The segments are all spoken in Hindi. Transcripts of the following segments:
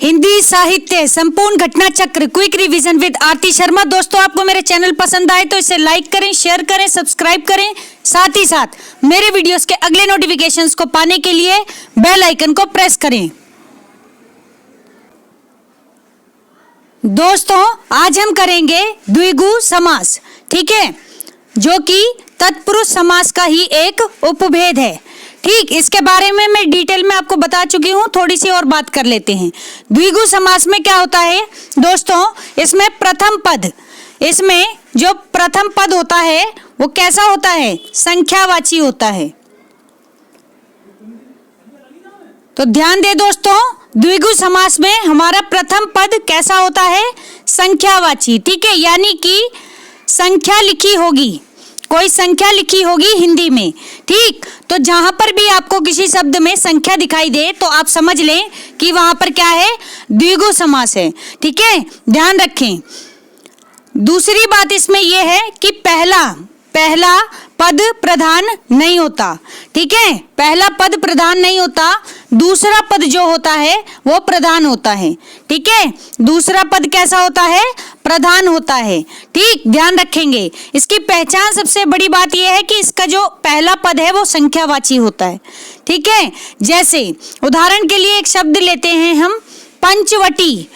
हिंदी साहित्य संपूर्ण घटना चक्र क्विक रिवीजन विद आरती शर्मा। दोस्तों, आपको मेरे चैनल पसंद आए तो इसे लाइक करें, शेयर करें, सब्सक्राइब करें। साथ ही साथ मेरे वीडियोस के अगले नोटिफिकेशंस को पाने के लिए बेल आइकन को प्रेस करें। दोस्तों, आज हम करेंगे द्विगु समास, ठीक है, जो कि तत्पुरुष समास का ही एक उपभेद है। ठीक, इसके बारे में मैं डिटेल में आपको बता चुकी हूँ, थोड़ी सी और बात कर लेते हैं। द्विगु समास में क्या होता है दोस्तों, इसमें प्रथम पद, इसमें जो प्रथम पद होता है वो कैसा होता है, संख्यावाची होता है। तो ध्यान दे दोस्तों, द्विगु समास में हमारा प्रथम पद कैसा होता है, संख्यावाची, ठीक है, यानी कि संख्या लिखी होगी, कोई संख्या लिखी होगी हिंदी में। ठीक, तो जहां पर भी आपको किसी शब्द में संख्या दिखाई दे तो आप समझ लें कि वहां पर क्या है, द्विगु समास है। ठीक है, ध्यान रखें। दूसरी बात इसमें यह है कि पहला पद प्रधान नहीं होता। ठीक है, पहला पद प्रधान नहीं होता, दूसरा पद जो होता है वो प्रधान होता है। ठीक है, दूसरा पद कैसा होता है, प्रधान होता है। ठीक, ध्यान रखेंगे। इसकी पहचान सबसे बड़ी बात यह है कि इसका जो पहला पद है वो संख्यावाची होता है। ठीक है, जैसे उदाहरण के लिए एक शब्द लेते हैं हम, पंचवटी।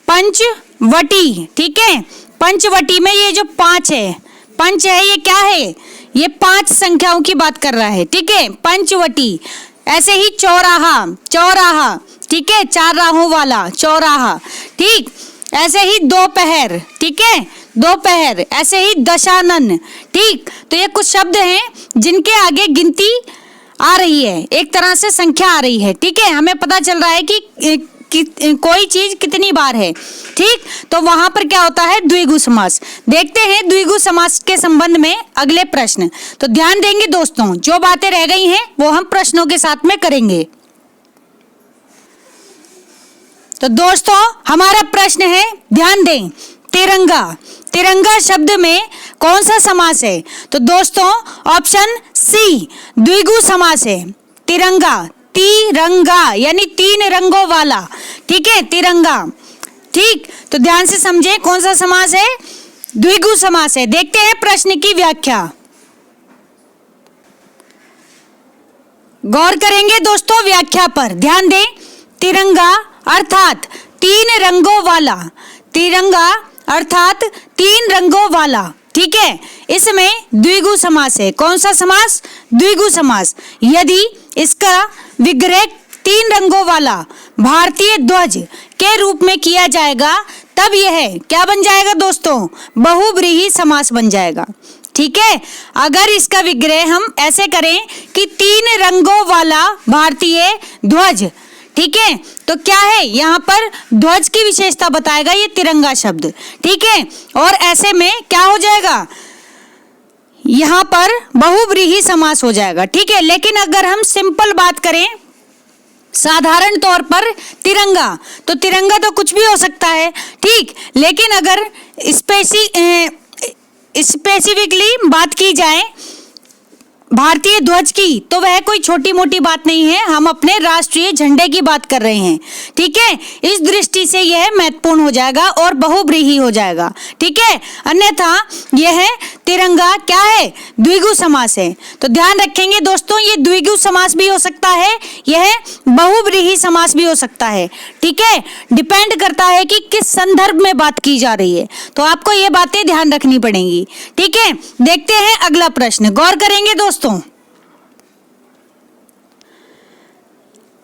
पंचवटी, ठीक है, पंचवटी में ये जो पांच है, पंच है, ये क्या है, ये 5 संख्याओं की बात कर रहा है। ठीक है, पंचवटी। ऐसे ही चौराहा, ठीक है, 4 राहों वाला चौराहा। ठीक, ऐसे ही दोपहर, ठीक है, दोपहर। ऐसे ही दशानन। ठीक, तो ये कुछ शब्द हैं जिनके आगे गिनती आ रही है, एक तरह से संख्या आ रही है। ठीक है, हमें पता चल रहा है कि कोई चीज कितनी बार है। ठीक, तो वहां पर क्या होता है, द्विगु समास। देखते हैं द्विगु समास के संबंध में अगले प्रश्न। तो ध्यान देंगे दोस्तों, जो बातें रह गई हैं वो हम प्रश्नों के साथ में करेंगे। तो दोस्तों, हमारा प्रश्न है, ध्यान दें, तिरंगा। तिरंगा शब्द में कौन सा समास है? तो दोस्तों, ऑप्शन सी द्विगु समास है। तिरंगा, तिरंगा यानी 3 रंगों वाला। ठीक है, तिरंगा। ठीक, तो ध्यान से समझें कौन सा समास है, द्विगु समास है। देखते हैं प्रश्न की व्याख्या, गौर करेंगे दोस्तों व्याख्या पर। ध्यान दें, तिरंगा अर्थात 3 रंगों वाला। तिरंगा अर्थात 3 रंगों वाला। ठीक है, इसमें द्विगु समास है। कौन सा समास, द्विगु समास। यदि इसका विग्रह 3 रंगों वाला भारतीय ध्वज के रूप में किया जाएगा तब यह क्या बन जाएगा दोस्तों, बहुव्रीहि समास बन जाएगा। ठीक है, अगर इसका विग्रह हम ऐसे करें कि 3 रंगों वाला भारतीय ध्वज, ठीक है, तो क्या है, यहाँ पर ध्वज की विशेषता बताएगा ये तिरंगा शब्द। ठीक है, और ऐसे में क्या हो जाएगा, यहाँ पर बहुव्रीहि समास हो जाएगा। ठीक है, लेकिन अगर हम सिंपल बात करें, साधारण तौर पर तिरंगा, तो तिरंगा तो कुछ भी हो सकता है। ठीक, लेकिन अगर स्पेसिफिकली बात की जाए भारतीय ध्वज की, तो वह कोई छोटी मोटी बात नहीं है, हम अपने राष्ट्रीय झंडे की बात कर रहे हैं। ठीक है, इस दृष्टि से यह महत्वपूर्ण हो जाएगा और बहुव्रीहि हो जाएगा। ठीक है, अन्यथा यह तिरंगा क्या है, द्विगु समास है। तो ध्यान रखेंगे दोस्तों, ये द्विगु समास भी हो सकता है, यह बहुव्रीहि समास भी हो सकता है। ठीक है, डिपेंड करता है कि किस संदर्भ में बात की जा रही है, तो आपको ये बातें ध्यान रखनी पड़ेंगी। ठीक है, देखते हैं अगला प्रश्न, गौर करेंगे दोस्तों।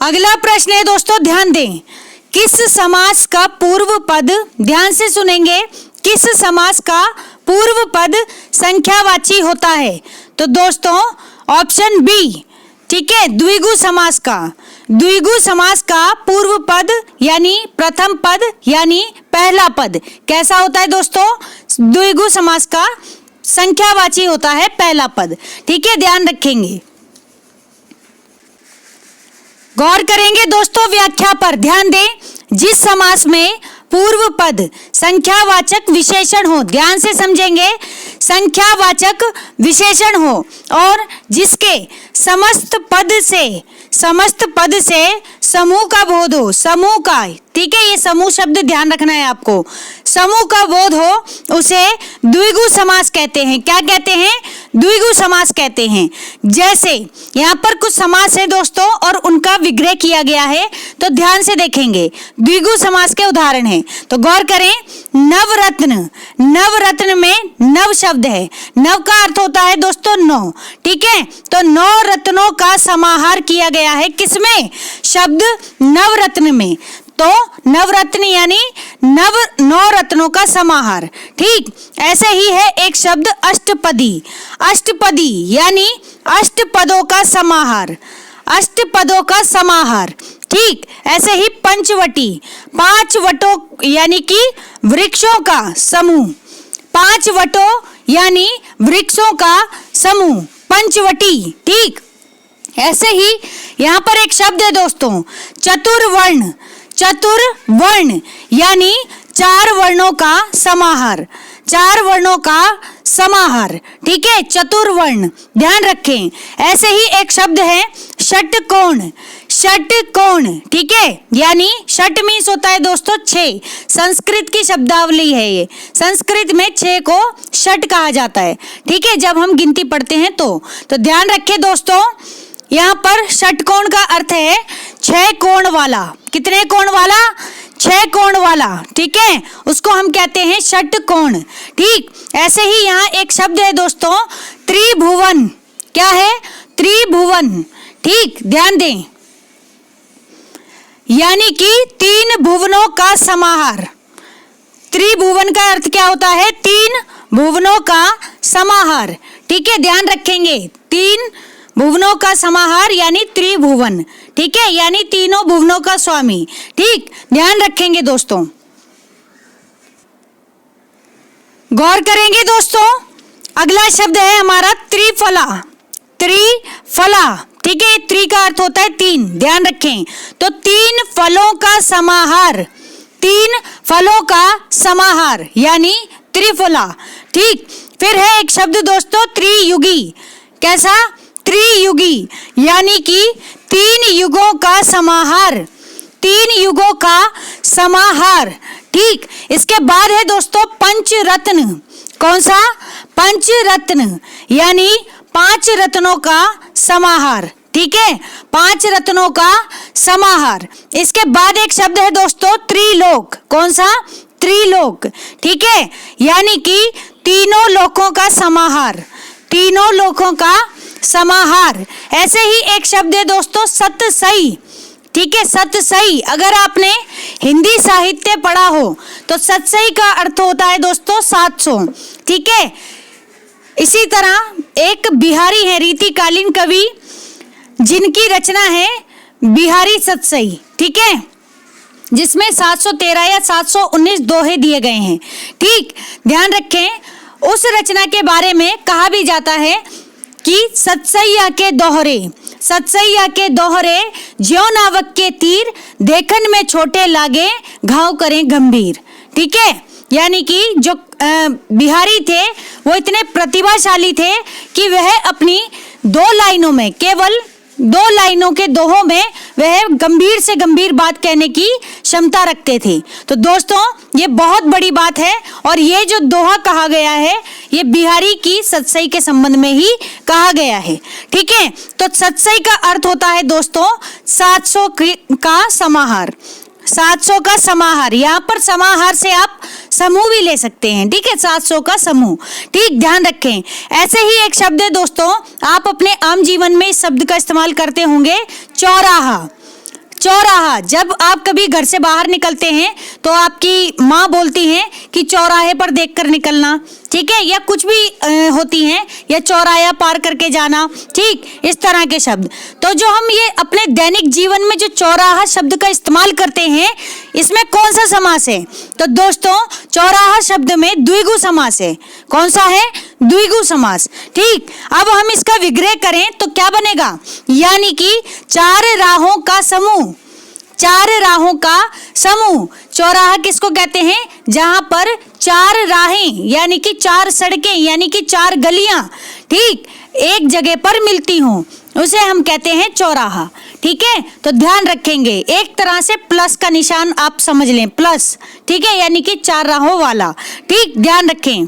अगला प्रश्न है दोस्तों, ध्यान दें, किस समास का पूर्व पद, ध्यान से सुनेंगे, किस समास का पूर्व पद संख्यावाची होता है? तो दोस्तों, ऑप्शन बी, ठीक है, द्विगु समास का। द्विगु समास का पूर्व पद यानी प्रथम पद यानी पहला पद कैसा होता है दोस्तों, द्विगु समास का संख्यावाची होता है पहला पद। ठीक है, ध्यान रखेंगे, गौर करेंगे दोस्तों व्याख्या पर। ध्यान दें, जिस समास में पूर्व पद संख्यावाचक विशेषण हो, ध्यान से समझेंगे, संख्यावाचक विशेषण हो और जिसके समस्त पद से समस्त पद से समूह का बोध हो, समूह का, ठीक है, ये समूह शब्द ध्यान रखना है आपको, समूह का बोध हो उसे द्विगु समास कहते हैं। क्या कहते हैं? द्विगु समास कहते हैं। जैसे यहाँ पर कुछ समास है दोस्तों और उनका विग्रह किया गया है, तो ध्यान से देखेंगे। द्विगु समास के उदाहरण हैं, तो गौर करें। नवरत्न, नवरत्न में नव शब्द है, नव का अर्थ होता है दोस्तों नौ, ठीक है, तो नौ रत्नों का समाहार किया गया है किसमें? शब्द नवरत्न में। तो नवरत्न यानी नौ रत्नों का समाहार, ठीक। ऐसे ही है एक शब्द अष्टपदी, अष्टपदी यानी अष्टपदों का समाहार, अष्टपदों का समाहार, ठीक। ऐसे ही पंचवटी, पांच वटों यानी कि वृक्षों का समूह, पांच वटों यानी वृक्षों का समूह, पंचवटी, ठीक। ऐसे ही यहाँ पर एक शब्द है दोस्तों चतुर्वर्ण, चतुर्वर्ण यानी चार वर्णों का समाहार, चार वर्णों का समाहार, ठीक है, चतुर्वर्ण, ध्यान रखें। ऐसे ही एक शब्द है षटकोण, षटकोण, ठीक है, यानी षट मीन्स होता है दोस्तों छह, संस्कृत की शब्दावली है ये, संस्कृत में छह को षट कहा जाता है, ठीक है, जब हम गिनती पढ़ते हैं तो ध्यान रखें दोस्तों। यहाँ पर षटकोण का अर्थ है छह कोण वाला, कितने कोण वाला? छह कोण वाला, ठीक है, उसको हम कहते हैं षटकोण, ठीक। ऐसे ही यहाँ एक शब्द है दोस्तों त्रिभुवन, क्या है? त्रिभुवन, ठीक, ध्यान दें, यानी कि तीन भुवनों का समाहार। त्रिभुवन का अर्थ क्या होता है? तीन भुवनों का समाहार, ठीक है, ध्यान रखेंगे, तीन भुवनों का समाहार यानी त्रिभुवन, ठीक है, यानी तीनों भुवनों का स्वामी, ठीक, ध्यान रखेंगे दोस्तों। गौर करेंगे दोस्तों, अगला शब्द है हमारा त्रिफला, त्रिफला, ठीक है, त्रि का अर्थ होता है तीन, ध्यान रखें, तो तीन फलों का समाहार, तीन फलों का समाहार यानी त्रिफला, ठीक। फिर है एक शब्द दोस्तों त्रियुगी, कैसा? त्रियुगी यानी कि तीन युगों का समाहार, तीन युगों का समाहार, ठीक। इसके बाद है दोस्तों पंचरत्न, कौन सा? पंचरत्न यानी पांच रत्नों का समाहार, ठीक है, पांच रत्नों का समाहार। इसके बाद एक शब्द है दोस्तों त्रिलोक, कौन सा? त्रिलोक, ठीक है, यानी कि तीनों लोकों का समाहार, तीनों लोकों का समाहार। ऐसे ही एक शब्द है दोस्तों सतसई, ठीक है, सतसई, अगर आपने हिंदी साहित्य पढ़ा हो तो सतसई का अर्थ होता है दोस्तों 700, ठीक है। इसी तरह एक बिहारी है रीतिकालीन कवि जिनकी रचना है बिहारी सतसई, ठीक है, जिसमें 713 या 719 दोहे दिए गए हैं, ठीक, ध्यान रखें। उस रचना के बारे में कहा भी जाता है कि सतसैया के दोहरे, सतसैया के दोहरे ज्यों नावक के तीर, देखन में छोटे लागे घाव करें गंभीर, ठीक है, यानी कि जो बिहारी थे वो इतने प्रतिभाशाली थे कि वह अपनी दो लाइनों में, केवल दो लाइनों के दोहों में वह गंभीर से गंभीर बात कहने की क्षमता रखते थे। तो दोस्तों ये बहुत बड़ी बात है और ये जो दोहा कहा गया है ये बिहारी की सतसई के संबंध में ही कहा गया है, ठीक है। तो सतसई का अर्थ होता है दोस्तों 700 का समाहार, 700 का समाहार, यहाँ पर समाहार से आप समूह भी ले सकते हैं, ठीक है, 700 का समूह, ठीक, ध्यान रखें। ऐसे ही एक शब्द है दोस्तों, आप अपने आम जीवन में इस शब्द का इस्तेमाल करते होंगे, चौराहा, चौराहा। जब आप कभी घर से बाहर निकलते हैं तो आपकी माँ बोलती हैं कि चौराहे पर देखकर निकलना, ठीक है, या कुछ भी होती हैं, या चौराहा पार करके जाना, ठीक, इस तरह के शब्द। तो जो हम ये अपने दैनिक जीवन में जो चौराहा शब्द का इस्तेमाल करते हैं इसमें कौन सा समास है? तो दोस्तों चौराहा शब्द में द्विगु समास है, कौन सा है? द्विगु समास, ठीक। अब हम इसका विग्रह करें तो क्या बनेगा? यानी कि चार राहों का समूह, चार राहों का समूह। चौराहा किसको कहते हैं? जहां पर चार राहें यानी कि चार सड़कें यानी कि चार गलियां, ठीक, एक जगह पर मिलती हों, उसे हम कहते हैं चौराहा, ठीक है, तो ध्यान रखेंगे एक तरह से प्लस का निशान आप समझ लें, प्लस, ठीक है, यानी कि 4 राहों वाला, ठीक, ध्यान रखें।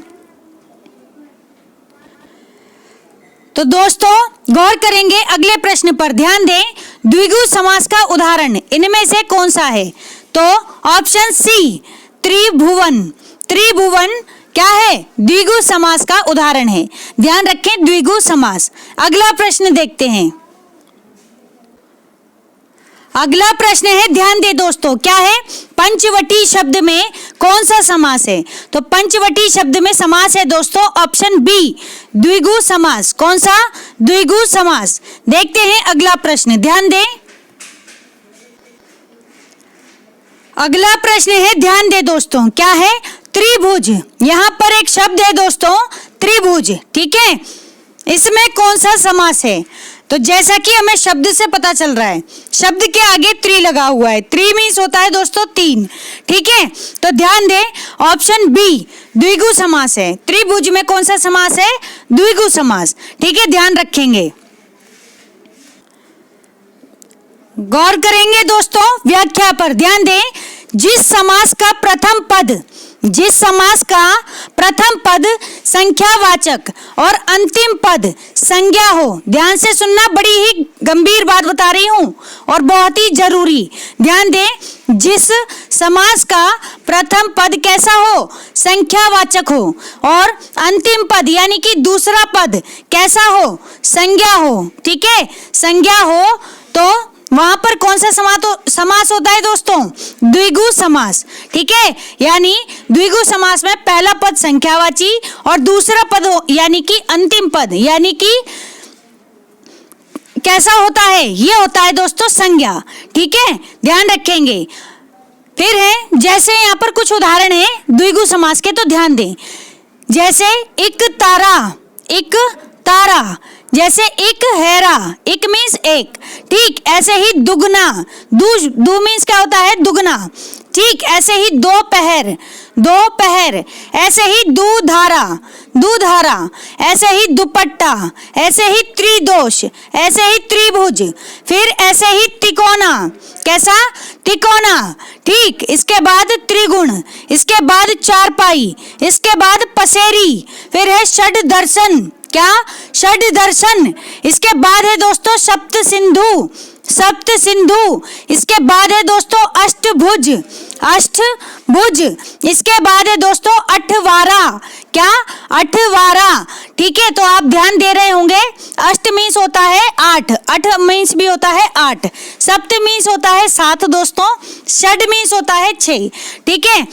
तो दोस्तों गौर करेंगे अगले प्रश्न पर, ध्यान दें, द्विगु समास का उदाहरण इनमें से कौन सा है? तो ऑप्शन सी त्रिभुवन। त्रिभुवन क्या है? द्विगु समास का उदाहरण है। ध्यान रखें, द्विगु समास। अगला प्रश्न देखते हैं। अगला प्रश्न है, ध्यान दे दोस्तों, क्या है? पंचवटी शब्द में कौन सा समास है? तो पंचवटी शब्द में समास है दोस्तों ऑप्शन बी, द्विगु समास। कौन सा? द्विगु समास। देखते हैं अगला प्रश्न, ध्यान दें। अगला प्रश्न है, ध्यान दे दोस्तों, क्या है? त्रिभुज। यहां पर एक शब्द है दोस्तों त्रिभुज, ठीक है, इसमें कौन सा समास है? तो जैसा कि हमें शब्द से पता चल रहा है, शब्द के आगे त्रि लगा हुआ है, त्रि मीन्स होता है दोस्तों 3, ठीक है, तो ध्यान दें ऑप्शन बी द्विगु समास है। त्रिभुज में कौन सा समास है? द्विगु समास, ठीक है, ध्यान रखेंगे। गौर करेंगे दोस्तों व्याख्या पर, ध्यान दें, जिस समास का प्रथम पद, जिस समास का प्रथम पद संख्यावाचक और अंतिम पद संज्ञा हो, ध्यान से सुनना, बड़ी ही गंभीर बात बता रही हूं और बहुत ही जरूरी, ध्यान दें, जिस समास का प्रथम पद कैसा हो? संख्यावाचक हो, और अंतिम पद यानी कि दूसरा पद कैसा हो? संज्ञा हो, ठीक है, संज्ञा हो, तो वहां पर कौन सा समास होता है दोस्तों? द्विगु समास, ठीक है, यानी द्विगु समास में पहला पद संख्यावाची और दूसरा पद यानी कि अंतिम पद यानी कि कैसा होता है? ये होता है दोस्तों संज्ञा, ठीक है, ध्यान रखेंगे। फिर है, जैसे यहाँ पर कुछ उदाहरण है द्विगु समास के, तो ध्यान दें, जैसे एक तारा, एक तारा, जैसे एक हैरा, एक मीन्स एक, ठीक, ऐसे ही दुगना, दू मीन्स क्या होता है? दुगना, ठीक, ऐसे ही दोपहर, दोपहर, ऐसे ही दूधारा, दूधारा, ऐसे ही दुपट्टा, ऐसे ही त्रिदोष, ऐसे ही त्रिभुज, फिर ऐसे ही तिकोना, कैसा? तिकोना, ठीक, इसके बाद त्रिगुण, इसके बाद चारपाई, इसके बाद पसेरी, फिर है षड दर्शन, क्या? षड दर्शन, इसके बाद है दोस्तों सप्त सिंधु, सप्त सिंधु, इसके बाद है दोस्तों अष्टभुज, अष्टभुज, इसके बाद है दोस्तों अठवारा, क्या? अठवारा, ठीक है, तो आप ध्यान दे रहे होंगे, अष्ट मीन्स होता है 8, अठ मीन्स भी होता है 8, सप्त मीन्स होता है 7 दोस्तों, षड मीन्स होता है 6, ठीक है,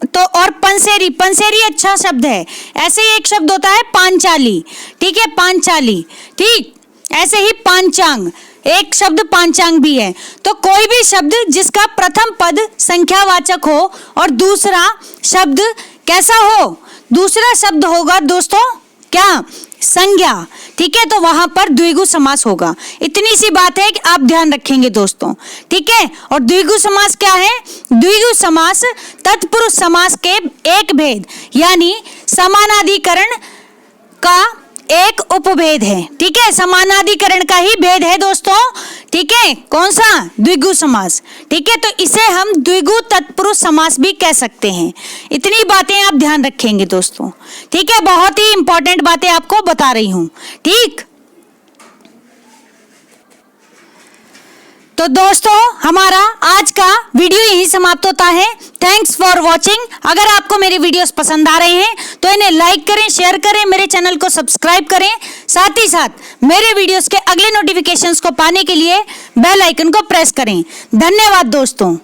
तो और पंसेरी, पंसेरी अच्छा शब्द है। ऐसे ही एक शब्द होता है पांचाली, ठीक है, पांचाली, ठीक, ऐसे ही पांचांग, एक शब्द पांचांग भी है। तो कोई भी शब्द जिसका प्रथम पद संख्यावाचक हो और दूसरा शब्द कैसा हो? दूसरा शब्द होगा दोस्तों क्या? संज्ञा, ठीक है, तो वहां पर द्विगु समास होगा। इतनी सी बात है कि आप ध्यान रखेंगे दोस्तों, ठीक है। और द्विगु समास क्या है? द्विगु समास तत्पुरुष समास के एक भेद यानी समानाधिकरण का एक उपभेद है, ठीक है, समानाधिकरण का ही भेद है दोस्तों, ठीक है। कौन सा? द्विगु समास, ठीक है, तो इसे हम द्विगु तत्पुरुष समास भी कह सकते हैं। इतनी बातें आप ध्यान रखेंगे दोस्तों, ठीक है, बहुत ही इंपॉर्टेंट बातें आपको बता रही हूं, ठीक। तो दोस्तों हमारा आज का वीडियो यहीं समाप्त होता है। Thanks for watching. अगर आपको मेरे वीडियोस पसंद आ रहे हैं तो इन्हें लाइक करें, शेयर करें, मेरे चैनल को सब्सक्राइब करें। साथ ही साथ मेरे वीडियोस के अगले नोटिफिकेशंस को पाने के लिए बेल आइकन को प्रेस करें। धन्यवाद दोस्तों।